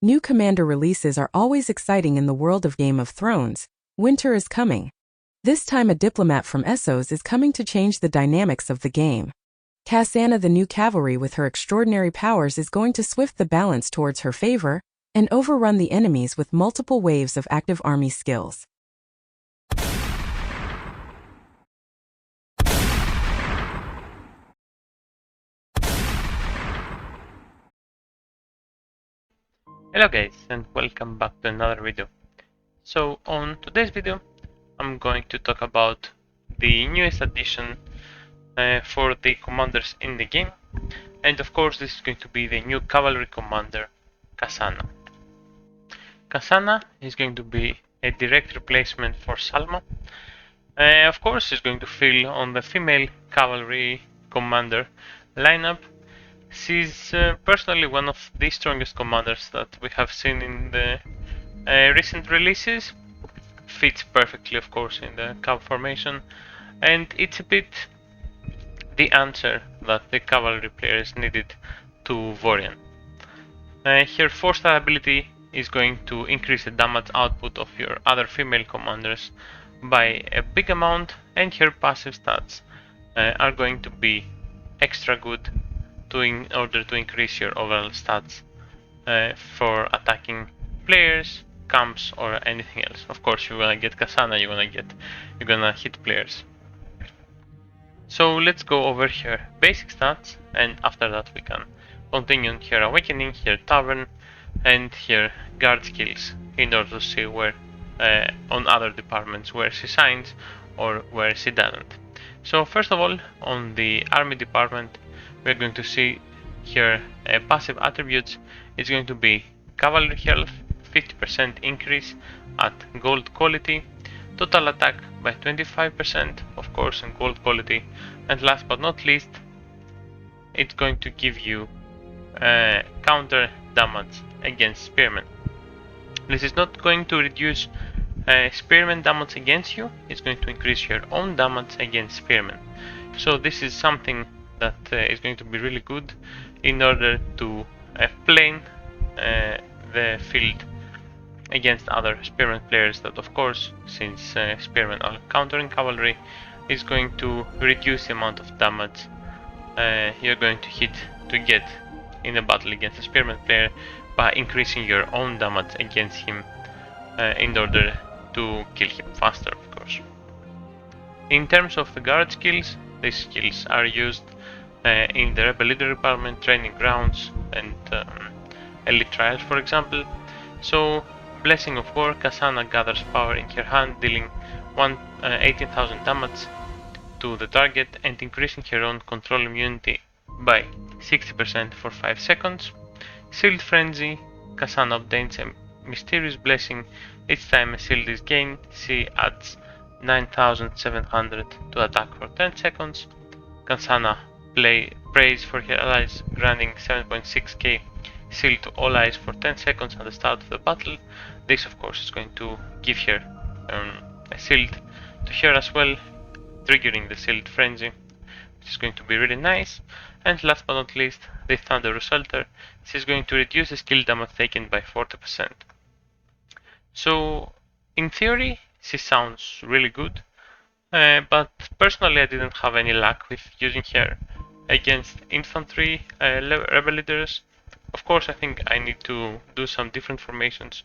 New commander releases are always exciting in the world of Game of Thrones. Winter is coming. This time a diplomat from Essos is coming to change the dynamics of the game. Cassana, the new cavalry with her extraordinary powers, is going to swift the balance towards her favor and overrun the enemies with multiple waves of active army skills. Hello guys, and welcome back to another video. So on today's video I'm going to talk about the newest addition for the commanders in the game, and of course this is going to be the new cavalry commander Cassana. Cassana is going to be a direct replacement for Salma. Of course she's going to fill on the female cavalry commander lineup. She's personally one of the strongest commanders that we have seen in the recent releases. Fits perfectly, of course, in the cav formation, and it's a bit the answer that the cavalry players needed to Vorian. Her 4-star ability is going to increase the damage output of your other female commanders by a big amount, and her passive stats are going to be extra good in order to increase your overall stats for attacking players, camps, or anything else. Of course, you're gonna get Cassana, you're gonna hit players. So let's go over here basic stats, and after that we can continue on her awakening, her tavern, and her guard skills in order to see where on other departments where she shines or where she doesn't. So first of all, on the army department, we're going to see here passive attributes. It's going to be cavalry health, 50% increase at gold quality, total attack by 25%, of course, in gold quality, and last but not least, it's going to give you counter damage against spearmen. This is not going to reduce spearmen damage against you, it's going to increase your own damage against spearmen. So this is something that is going to be really good in order to plane the field against other spearmen players that, of course, since spearmen are countering cavalry, is going to reduce the amount of damage you're going to get in a battle against a spearmen player by increasing your own damage against him in order to kill him faster, of course. In terms of the guard skills, these skills are used in the Rebel Leader department, training grounds, and elite trials, for example. So, Blessing of War, Cassana gathers power in her hand, dealing 18,000 damage to the target and increasing her own control immunity by 60% for 5 seconds. Shield Frenzy, Cassana obtains a mysterious blessing each time a shield is gained. She adds 9,700 to attack for 10 seconds. Cassana prays for her allies, granting 7.6k shield to all allies for 10 seconds at the start of the battle. This, of course, is going to give her a shield to her as well, triggering the Shield Frenzy, which is going to be really nice. And last but not least, the Thunder Resulter. This is going to reduce the skill damage taken by 40%. So, in theory, she sounds really good, but personally I didn't have any luck with using her against infantry rebel leaders. Of course, I think I need to do some different formations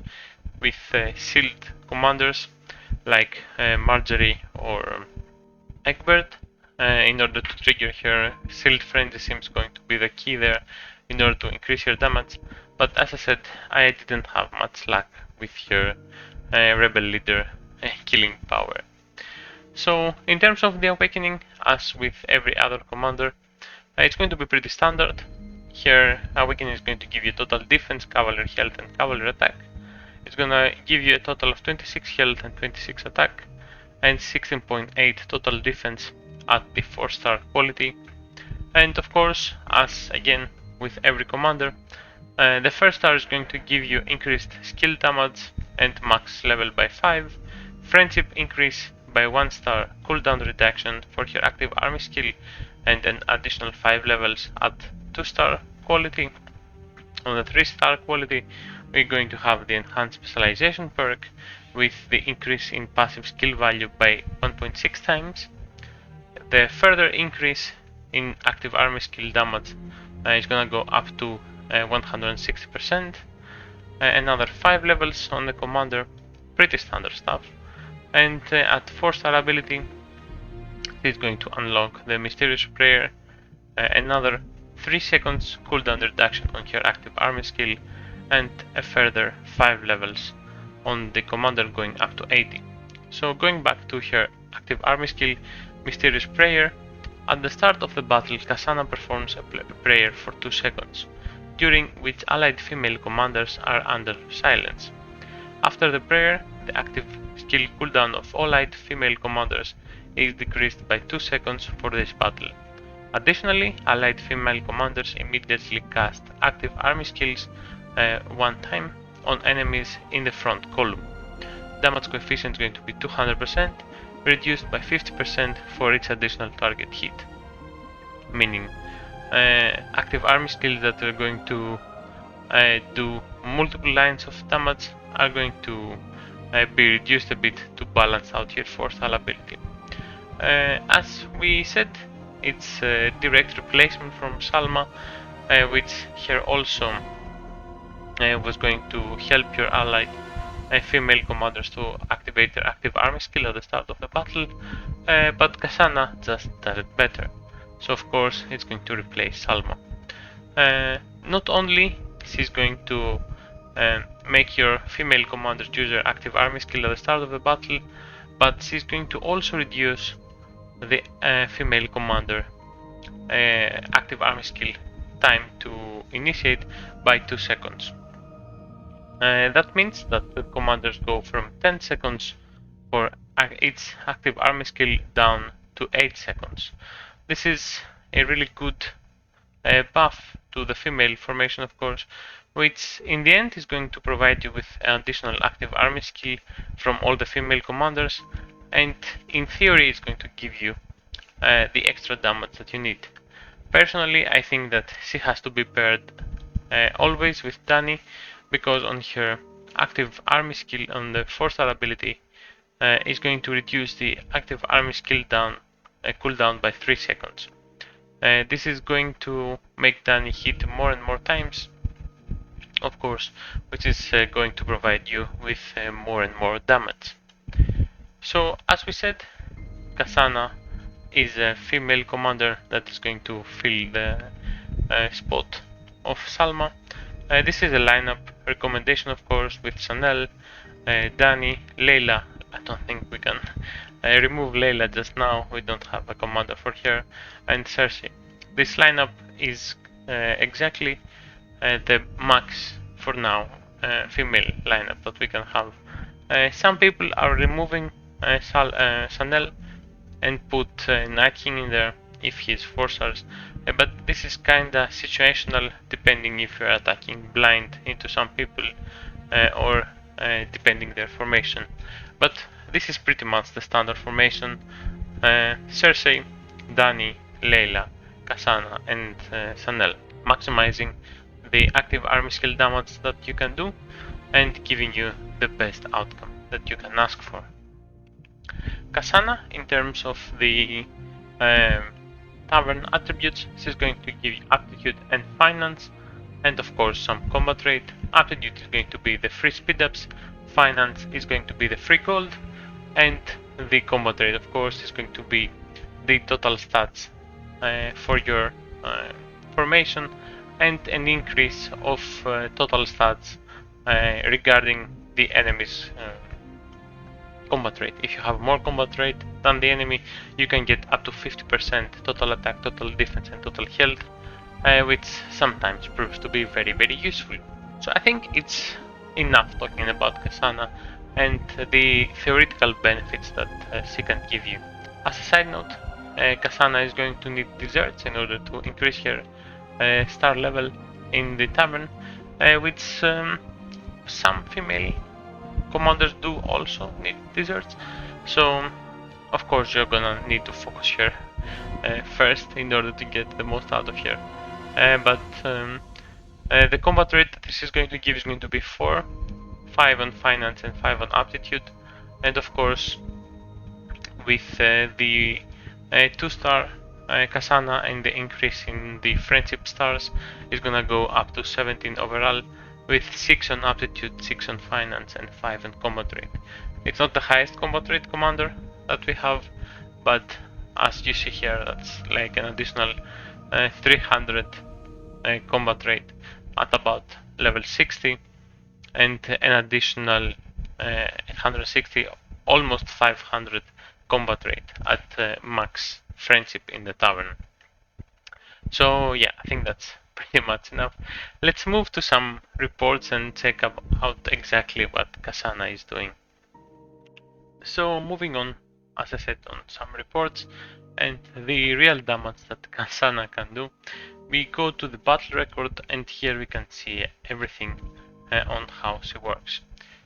with shield commanders like Marjorie or Egbert in order to trigger her. Shield Frenzy seems going to be the key there in order to increase her damage, but as I said, I didn't have much luck with her rebel leader killing power. So in terms of the awakening, as with every other commander, it's going to be pretty standard. Here, awakening is going to give you total defense, cavalry health, and cavalry attack. It's gonna give you a total of 26 health and 26 attack, and 16.8 total defense at the 4-star quality. And of course, as again with every commander, the first star is going to give you increased skill damage and max level by 5, friendship increase by 1 star, cooldown reduction for your active army skill, and an additional 5 levels at 2-star quality. On the 3-star quality, we're going to have the enhanced specialization perk with the increase in passive skill value by 1.6 times. The further increase in active army skill damage is gonna go up to 160%. Another 5 levels on the commander, pretty standard stuff. And at 4-star ability, it's going to unlock the mysterious prayer, another 3 seconds cooldown reduction on your active army skill, and a further 5 levels on the commander going up to 80. So going back to her active army skill, mysterious prayer, at the start of the battle Cassana performs a prayer for 2 seconds, during which allied female commanders are under silence. After the prayer, the active skill cooldown of all allied female commanders is decreased by 2 seconds for this battle. Additionally, allied female commanders immediately cast active army skills one time on enemies in the front column. Damage coefficient is going to be 200%, reduced by 50% for each additional target hit. Meaning, active army skills that are going to do multiple lines of damage are going to be reduced a bit to balance out your 4-star ability. As we said, it's a direct replacement from Salma, which here also was going to help your allied female commanders to activate their active army skill at the start of the battle, but Cassana just does it better. So of course it's going to replace Salma. Not only she's going to make your female commanders use their active army skill at the start of the battle, but she's going to also reduce the female commander active army skill time to initiate by 2 seconds. That means that the commanders go from 10 seconds for each active army skill down to 8 seconds. This is a really good buff to the female formation, of course, which in the end is going to provide you with an additional active army skill from all the female commanders, and in theory it's going to give you the extra damage that you need. Personally, I think that she has to be paired always with Dani, because on her active army skill on the 4-star ability is going to reduce the active army skill cooldown by 3 seconds. This is going to make Dani hit more and more times, of course, which is going to provide you with more and more damage. So as we said, Cassana is a female commander that is going to fill the spot of Salma. This is a lineup recommendation, of course, with Chanel, Dani, Layla. I don't think we can remove Layla just now, we don't have a commander for her, and Cersei. This lineup is exactly the max for now female lineup that we can have. Some people are removing Chanel and put Night King in there if he's 4 stars, but this is kinda situational, depending if you're attacking blind into some people or depending their formation. But this is pretty much the standard formation: Cersei, Dani, Layla, Cassana and Chanel, maximizing the active army skill damage that you can do and giving you the best outcome that you can ask for. Cassana, in terms of the tavern attributes, she's going to give you aptitude and finance, and of course some combat rate. Aptitude is going to be the free speed ups, finance is going to be the free gold, and the combat rate, of course, is going to be the total stats for your formation, and an increase of total stats regarding the enemy's combat rate. If you have more combat rate than the enemy, you can get up to 50% total attack, total defense and total health, which sometimes proves to be very useful. So I think it's enough talking about Cassana and the theoretical benefits that she can give you. As a side note, Cassana is going to need desserts in order to increase her star level in the tavern, which some female commanders do also need desserts. So of course you're gonna need to focus here first in order to get the most out of here. But The combat rate that this is going to give is going to be 4, 5 on finance and 5 on aptitude, and of course with the 2-star Cassana and the increase in the friendship stars is gonna go up to 17 overall, with 6 on aptitude, 6 on finance and 5 on combat rate. It's not the highest combat rate commander that we have, but as you see here, that's like an additional 300 combat rate at about level 60, and an additional 160, almost 500 combat rate at max friendship in the tavern. So yeah, I think that's pretty much enough. Let's move to some reports and check out exactly what Cassana is doing. So moving on, as I said, on some reports and the real damage that Cassana can do, we go to the battle record, and here we can see everything on how she works.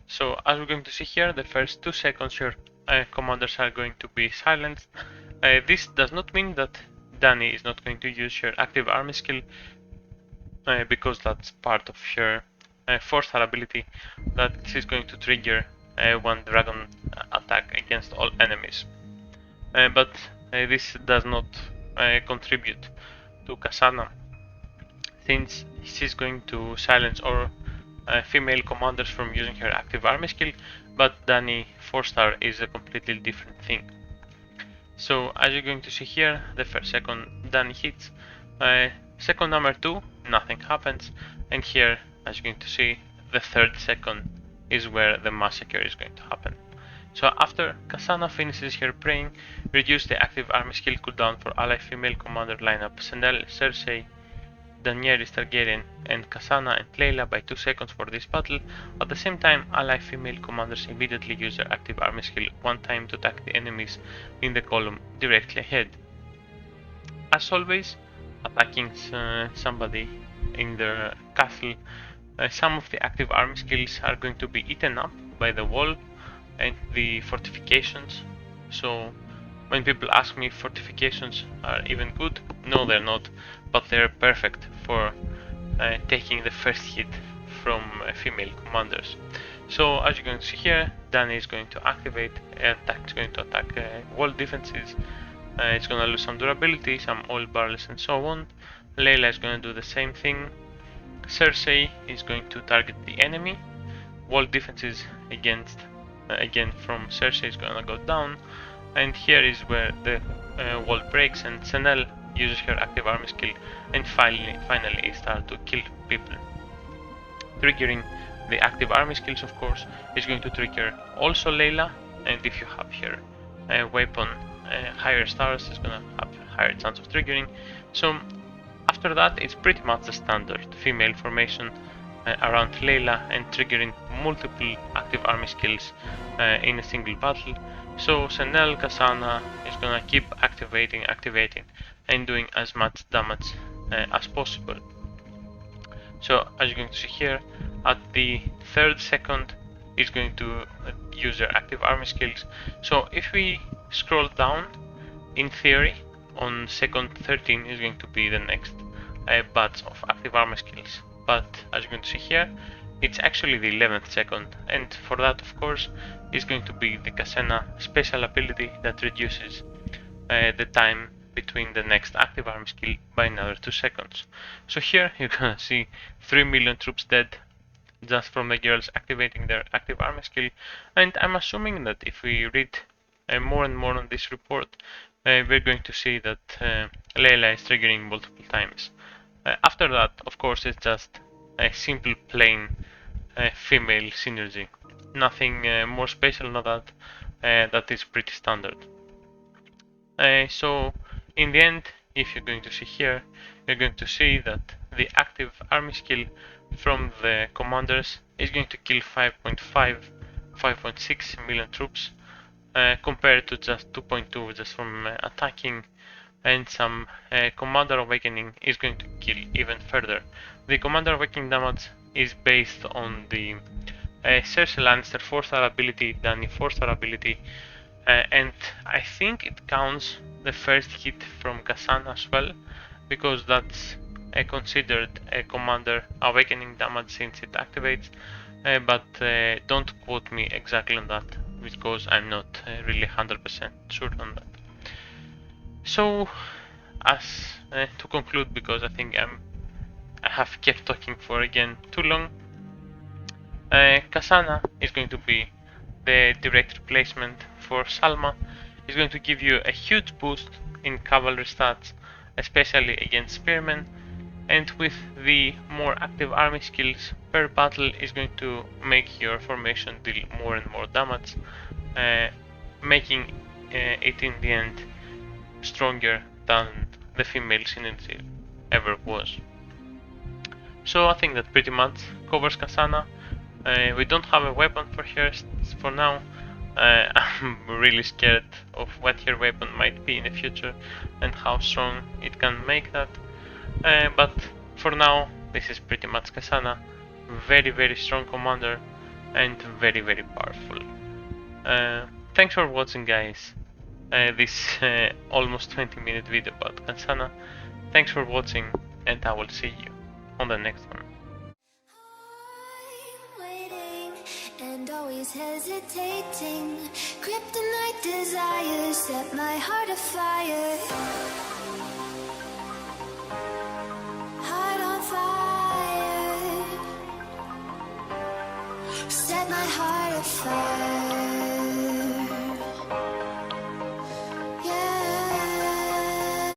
So as we're going to see here, the first 2 seconds your commanders are going to be silenced. This does not mean that Dani is not going to use her active army skill, because that's part of her 4-star ability that she's going to trigger one dragon attack against all enemies. But this does not contribute to Cassana, since she's going to silence all female commanders from using her active army skill, but Dani 4-star is a completely different thing. So as you're going to see here, the first second Dani hits, second number 2, nothing happens, and here, as you're going to see, the third second is where the massacre is going to happen. So after Cassana finishes her praying, reduce the active army skill cooldown for ally female commander lineup Senel, Cersei, Daenerys Targaryen, and Cassana and Layla by 2 seconds for this battle. At the same time, ally female commanders immediately use their active army skill 1 time to attack the enemies in the column directly ahead. As always, attacking somebody in their castle, some of the active army skills are going to be eaten up by the wall and the fortifications. So when people ask me if fortifications are even good, no, they're not, but they're perfect for taking the first hit from female commanders. So as you're going to see here, Dani is going to activate, it's going to attack wall defenses, it's going to lose some durability, some oil barrels and so on. Layla is going to do the same thing. Cersei is going to target the enemy. Wall defenses against again from Cersei is gonna go down, and here is where the wall breaks and Senel uses her active army skill and finally start to kill people. Triggering the active army skills, of course, is going to trigger also Layla, and if you have her weapon higher stars, it's gonna have higher chance of triggering. So after that, it's pretty much the standard female formation around Layla and triggering multiple active army skills in a single battle. So Senel Cassana is gonna keep activating and doing as much damage as possible. So as you're going to see here, at the 3rd second is going to use their active army skills. So if we scroll down, in theory on second 13 is going to be the next batch of active army skills. But as you're going to see here, it's actually the 11th second, and for that, of course, is going to be the Cassana special ability that reduces the time between the next active army skill by another 2 seconds. So here you're gonna see 3 million troops dead just from the girls activating their active army skill, and I'm assuming that if we read more and more on this report, we're going to see that Layla is triggering multiple times. After that, of course, it's just a simple plain female synergy. Nothing more special than that. That is pretty standard. So in the end, if you're going to see here, you're going to see that the active army skill from the commanders is going to kill 5.6 million troops, compared to just 2.2 just from attacking, and some Commander Awakening is going to kill even further. The Commander Awakening damage is based on the Cersei Lannister 4-star ability, Dani 4-star ability, and I think it counts the first hit from Cassana as well, because that's considered a commander awakening damage since it activates, but don't quote me exactly on that because I'm not really 100% sure on that. So, as to conclude, because I think I have kept talking for again too long, Cassana is going to be the direct replacement for Salma. It's going to give you a huge boost in cavalry stats, especially against spearmen, and with the more active army skills per battle is going to make your formation deal more and more damage, making it in the end stronger than the female synergy ever was. So I think that pretty much covers Cassana. We don't have a weapon for her for now. I'm really scared of what her weapon might be in the future and how strong it can make that. But for now, this is pretty much Cassana. Very strong commander and very powerful. Thanks for watching, guys. This almost 20-minute video about Cassana. Thanks for watching, and I will see you on the next one. And always hesitating, kryptonite desires set my heart afire. Heart on fire, set my heart afire.